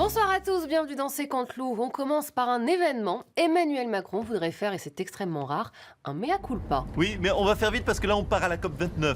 Bonsoir à tous, bienvenue dans C'est Contre Loup. On commence par un événement. Emmanuel Macron voudrait faire, et c'est extrêmement rare, un mea culpa. Oui, mais on va faire vite parce que là on part à la COP29.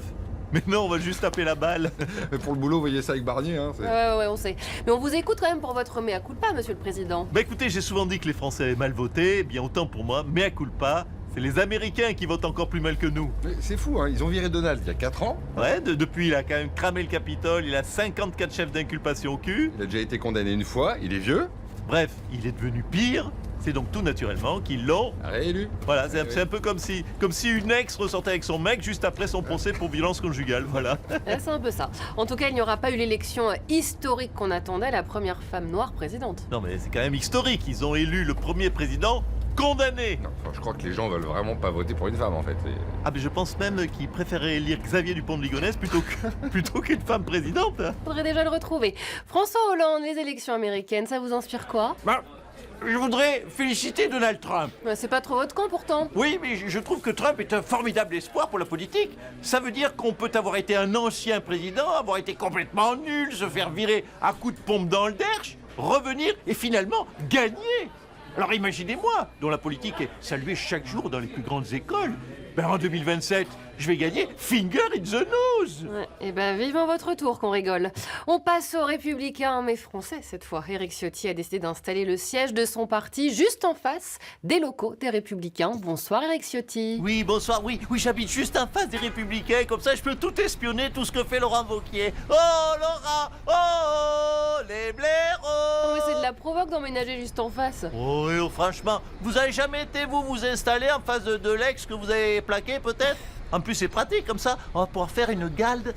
Mais non, on va juste taper la balle. Mais pour le boulot, vous voyez ça avec Barnier. Hein, Ouais, on sait. Mais on vous écoute quand même pour votre mea culpa, monsieur le président. Bah écoutez, j'ai souvent dit que les Français avaient mal voté. Eh bien autant pour moi, mea culpa, c'est les Américains qui votent encore plus mal que nous. Mais c'est fou, hein, ils ont viré Donald il y a 4 ans. Ouais, depuis il a quand même cramé le Capitole, il a 54 chefs d'inculpation au cul. Il a déjà été condamné une fois, il est vieux. Bref, il est devenu pire. C'est donc tout naturellement qu'ils l'ont Réélu. Voilà, c'est un peu comme si une ex ressortait avec son mec juste après son procès pour violence conjugale, voilà. Ouais, c'est un peu ça. En tout cas, il n'y aura pas eu l'élection historique qu'on attendait, la première femme noire présidente. Non mais c'est quand même historique, ils ont élu le premier président condamné. Non, enfin, je crois que les gens veulent vraiment pas voter pour une femme en fait. Ah mais je pense même qu'ils préféraient élire Xavier Dupont de Ligonnès plutôt qu'une femme présidente. Faudrait déjà le retrouver. François Hollande, les élections américaines, ça vous inspire quoi? Je voudrais féliciter Donald Trump. C'est pas trop votre camp pourtant. Oui, mais je trouve que Trump est un formidable espoir pour la politique. Ça veut dire qu'on peut avoir été un ancien président, avoir été complètement nul, se faire virer à coups de pompe dans le derche, revenir et finalement gagner. Alors imaginez-moi, dont la politique est saluée chaque jour dans les plus grandes écoles. Ben en 2027, je vais gagner finger in the nose. Ouais, et ben vivement votre tour qu'on rigole. On passe aux Républicains, mais français cette fois. Éric Ciotti a décidé d'installer le siège de son parti juste en face des locaux des Républicains. Bonsoir Éric Ciotti. Oui, bonsoir, oui, j'habite juste en face des Républicains, comme ça je peux tout espionner, tout ce que fait Laurent Wauquiez. Oh Laurent, oh les blaireaux. Mais c'est de la provoque d'emménager juste en face. Oh, franchement, vous avez jamais été vous installer en face de l'ex que vous avez plaqué peut-être? En plus, c'est pratique, comme ça, on va pouvoir faire une garde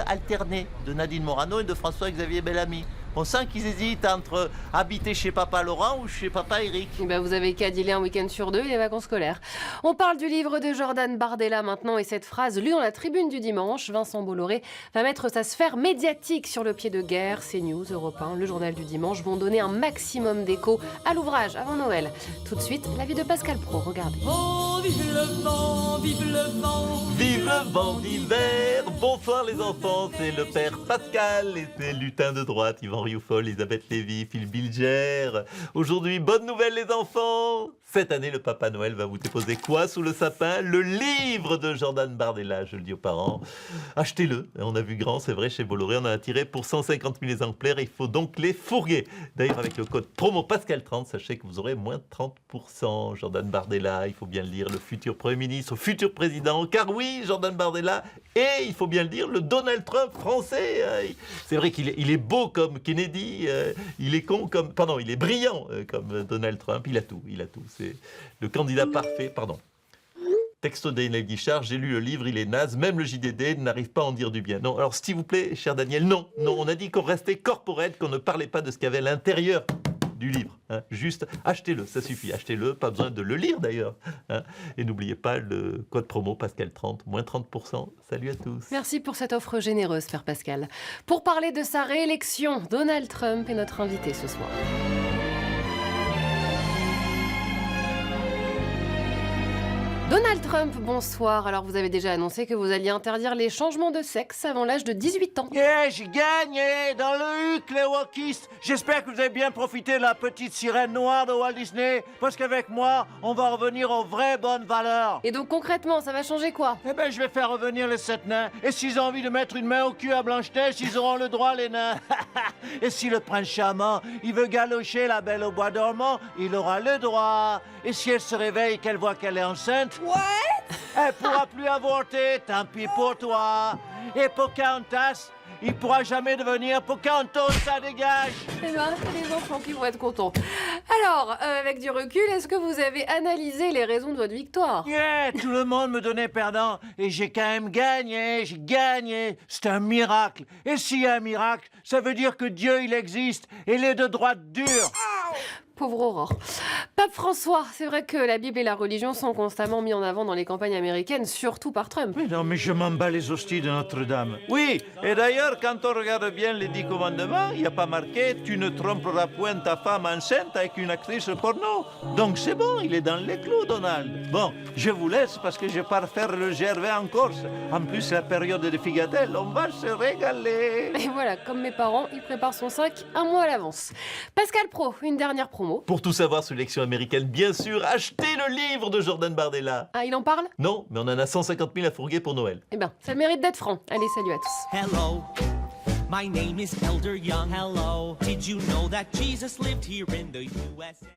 alternée de Nadine Morano et de François-Xavier Bellamy. On sent qu'ils hésitent entre habiter chez papa Laurent ou chez papa Eric. Et ben vous avez qu'à dealer un week-end sur deux et les vacances scolaires. On parle du livre de Jordan Bardella maintenant et cette phrase lue dans la Tribune du dimanche. Vincent Bolloré va mettre sa sphère médiatique sur le pied de guerre. CNews, Europe 1, le journal du dimanche vont donner un maximum d'écho à l'ouvrage avant Noël. Tout de suite, l'avis de Pascal Praud. Regardez. Oh, vive le vent, vive le vent. Vive le vent d'hiver. Bonsoir les enfants, c'est le père Pascal et c'est lutin de droite, Yvan Rioufol, Elisabeth Lévy, Phil Bilger. Aujourd'hui, bonne nouvelle les enfants. Cette année, le Papa Noël va vous déposer quoi sous le sapin? Le livre de Jordan Bardella, je le dis aux parents. Achetez-le. On a vu grand, c'est vrai, chez Bolloré, on en a tiré pour 150 000 exemplaires. Il faut donc les fourguer. D'ailleurs, avec le code promo Pascal30, sachez que vous aurez moins 30%. Jordan Bardella, il faut bien le lire, le futur Premier ministre, futur président. Car oui, Jordan Bardella, et il faut bien le dire, le Donald Trump français. C'est vrai qu'il est beau comme Kennedy, il est con comme... Pardon, il est brillant comme Donald Trump. Il a tout. C'est le candidat parfait, pardon. Texto Daniel Guichard, j'ai lu le livre, il est naze, même le JDD n'arrive pas à en dire du bien. Non, alors s'il vous plaît, cher Daniel, non, on a dit qu'on restait corporate, qu'on ne parlait pas de ce qu'il y avait à l'intérieur du livre. Hein. Juste, achetez-le, ça suffit, achetez-le, pas besoin de le lire d'ailleurs. Hein. Et n'oubliez pas le code promo Pascal30, moins 30%. Salut à tous. Merci pour cette offre généreuse, Père Pascal. Pour parler de sa réélection, Donald Trump est notre invité ce soir. Donald Trump, bonsoir. Alors vous avez déjà annoncé que vous alliez interdire les changements de sexe avant l'âge de 18 ans. Yeah, j'ai gagné dans le huc, les wokistes. J'espère que vous avez bien profité de la petite sirène noire de Walt Disney, parce qu'avec moi, on va revenir aux vraies bonnes valeurs. Et donc concrètement, ça va changer quoi? Eh ben, je vais faire revenir les 7 nains. Et s'ils ont envie de mettre une main au cul à Blanche-Neige, ils auront le droit, les nains. Et si le prince charmant, il veut galocher la belle au bois dormant, il aura le droit. Et si elle se réveille et qu'elle voit qu'elle est enceinte, elle pourra plus avorter, tant pis pour toi. Et Pocahontas, il pourra jamais devenir Pocahontas, ça dégage. Eh ben, c'est les enfants qui vont être contents. Alors, avec du recul, est-ce que vous avez analysé les raisons de votre victoire? Yeah, tout le monde me donnait perdant. Et j'ai quand même gagné, j'ai gagné. C'est un miracle. Et s'il y a un miracle, ça veut dire que Dieu, il existe. Et il est de droite dure. Pauvre Aurore. Pape François, c'est vrai que la Bible et la religion sont constamment mis en avant dans les campagnes américaines, surtout par Trump. Mais non, mais je m'en bats les hosties de Notre-Dame. Oui, et d'ailleurs, quand on regarde bien les 10 commandements, il n'y a pas marqué « Tu ne tromperas point ta femme enceinte avec une actrice porno ». Donc c'est bon, il est dans les clous, Donald. Bon, je vous laisse parce que je pars faire le Gervais en Corse. En plus, c'est la période de figatelle, on va se régaler. Et voilà, comme mes parents, il prépare son sac un mois à l'avance. Pascal Pro, une dernière promo. Pour tout savoir sur l'élection américaine, bien sûr, achetez le livre de Jordan Bardella. Ah, il en parle? Non, mais on en a 150 000 à fourguer pour Noël. Eh ben, ça mérite d'être franc. Allez, salut à tous. Hello, my name is Elder Young. Hello, did you know that Jesus lived here in the USA?